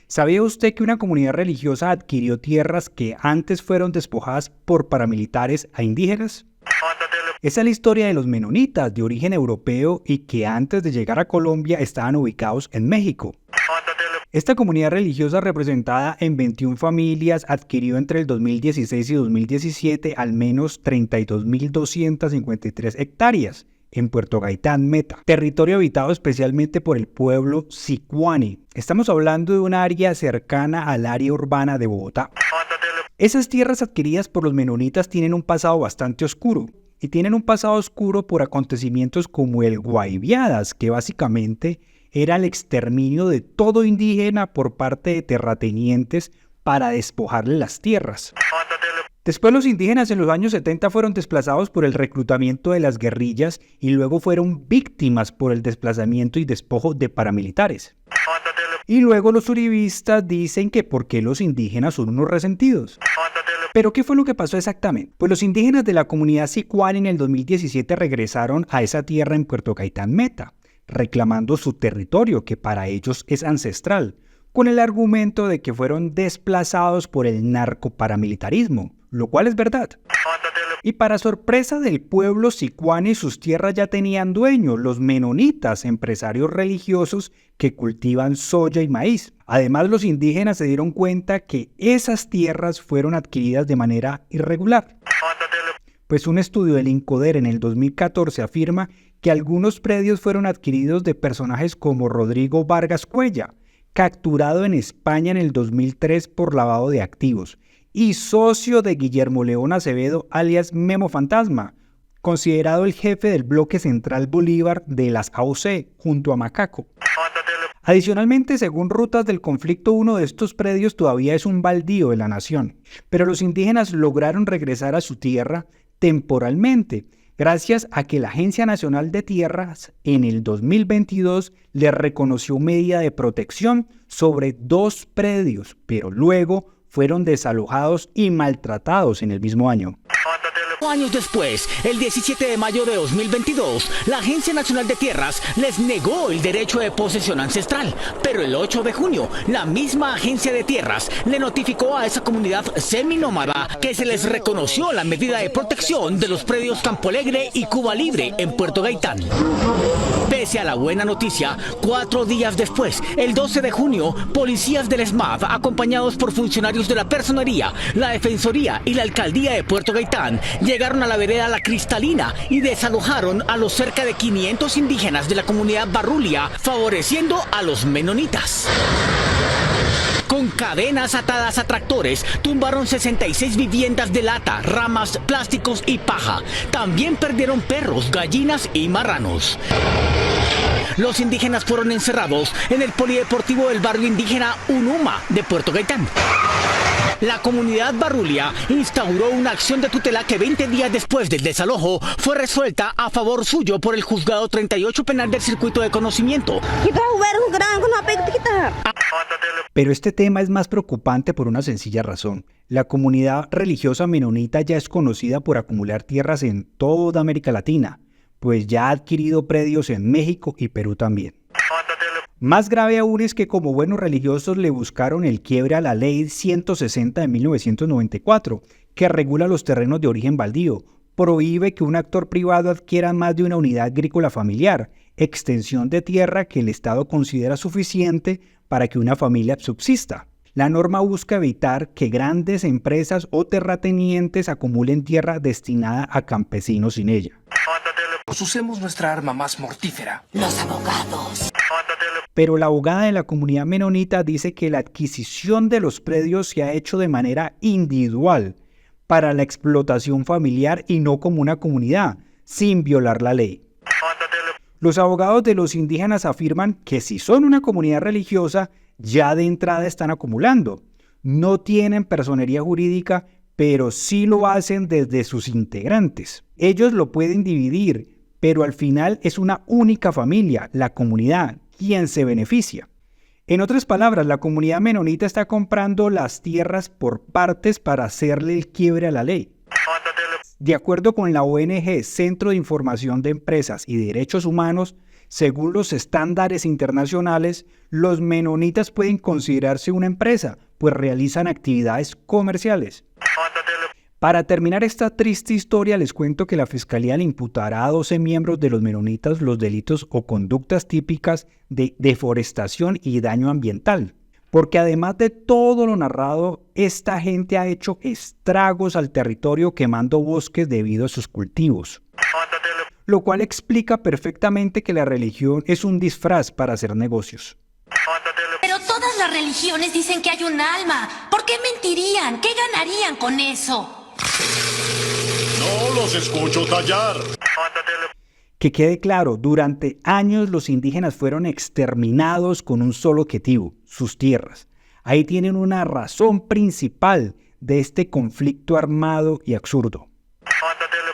¿Sabía usted que una comunidad religiosa adquirió tierras que antes fueron despojadas por paramilitares a indígenas? Esa es la historia de los menonitas de origen europeo y que antes de llegar a Colombia estaban ubicados en México. Esta comunidad religiosa, representada en 21 familias, adquirió entre el 2016 y 2017 al menos 32.253 hectáreas en Puerto Gaitán, Meta, territorio habitado especialmente por el pueblo Sicuani. Estamos hablando de un área cercana al área urbana de Bogotá. Esas tierras adquiridas por los menonitas tienen un pasado bastante oscuro, y tienen un pasado oscuro por acontecimientos como el Guaiviadas, que básicamente era el exterminio de todo indígena por parte de terratenientes para despojarle las tierras. Después los indígenas en los años 70 fueron desplazados por el reclutamiento de las guerrillas y luego fueron víctimas por el desplazamiento y despojo de paramilitares. Y luego los uribistas dicen que por qué los indígenas son unos resentidos. ¿Pero qué fue lo que pasó exactamente? Pues los indígenas de la comunidad Sicuani en el 2017 regresaron a esa tierra en Puerto Gaitán, Meta, reclamando su territorio, que para ellos es ancestral, con el argumento de que fueron desplazados por el narcoparamilitarismo, lo cual es verdad. Y para sorpresa del pueblo Sicuani, sus tierras ya tenían dueños, los menonitas, empresarios religiosos que cultivan soya y maíz. Además, los indígenas se dieron cuenta que esas tierras fueron adquiridas de manera irregular. Pues un estudio del INCODER en el 2014 afirma que algunos predios fueron adquiridos de personajes como Rodrigo Vargas Cuellar, capturado en España en el 2003 por lavado de activos, y socio de Guillermo León Acevedo, alias Memo Fantasma, considerado el jefe del bloque central Bolívar de las AOC, junto a Macaco. Adicionalmente, según Rutas del Conflicto, uno de estos predios todavía es un baldío de la nación, pero los indígenas lograron regresar a su tierra temporalmente, gracias a que la Agencia Nacional de Tierras en el 2022 le reconoció medida de protección sobre 2 predios, pero luego fueron desalojados y maltratados en el mismo año. Años después, el 17 de mayo de 2022, la Agencia Nacional de Tierras les negó el derecho de posesión ancestral, pero el 8 de junio, la misma Agencia de Tierras le notificó a esa comunidad seminómada que se les reconoció la medida de protección de los predios Campo Alegre y Cuba Libre en Puerto Gaitán. Pese a la buena noticia, 4 días después, el 12 de junio, policías del SMAD, acompañados por funcionarios de la Personería, la Defensoría y la Alcaldía de Puerto Gaitán, llegaron a la vereda La Cristalina y desalojaron a los cerca de 500 indígenas de la comunidad Barrulia, favoreciendo a los menonitas. Con cadenas atadas a tractores, tumbaron 66 viviendas de lata, ramas, plásticos y paja. También perdieron perros, gallinas y marranos. Los indígenas fueron encerrados en el polideportivo del barrio indígena Unuma de Puerto Gaitán. La comunidad Barrulia instauró una acción de tutela que 20 días después del desalojo fue resuelta a favor suyo por el Juzgado 38 Penal del Circuito de Conocimiento. Pero este tema es más preocupante por una sencilla razón. La comunidad religiosa menonita ya es conocida por acumular tierras en toda América Latina, pues ya ha adquirido predios en México y Perú también. Más grave aún es que como buenos religiosos le buscaron el quiebre a la Ley 160 de 1994, que regula los terrenos de origen baldío, prohíbe que un actor privado adquiera más de una unidad agrícola familiar, extensión de tierra que el Estado considera suficiente para que una familia subsista. La norma busca evitar que grandes empresas o terratenientes acumulen tierra destinada a campesinos sin ella. Usemos nuestra arma más mortífera: los abogados. Pero la abogada de la comunidad menonita dice que la adquisición de los predios se ha hecho de manera individual para la explotación familiar y no como una comunidad, sin violar la ley. Los abogados de los indígenas afirman que si son una comunidad religiosa, ya de entrada están acumulando. No tienen personería jurídica, pero sí lo hacen desde sus integrantes. Ellos lo pueden dividir, pero al final es una única familia, la comunidad, quien se beneficia. En otras palabras, la comunidad menonita está comprando las tierras por partes para hacerle el quiebre a la ley. De acuerdo con la ONG Centro de Información de Empresas y Derechos Humanos, Según los estándares internacionales, los menonitas pueden considerarse una empresa, pues realizan actividades comerciales. Para terminar esta triste historia, les cuento que la Fiscalía le imputará a 12 miembros de los menonitas los delitos o conductas típicas de deforestación y daño ambiental. Porque además de todo lo narrado, esta gente ha hecho estragos al territorio quemando bosques debido a sus cultivos. Lo cual explica perfectamente que la religión es un disfraz para hacer negocios. Pero todas las religiones dicen que hay un alma. ¿Por qué mentirían? ¿Qué ganarían con eso? No los escucho tallar. Que quede claro, durante años los indígenas fueron exterminados con un solo objetivo, sus tierras. Ahí tienen una razón principal de este conflicto armado y absurdo.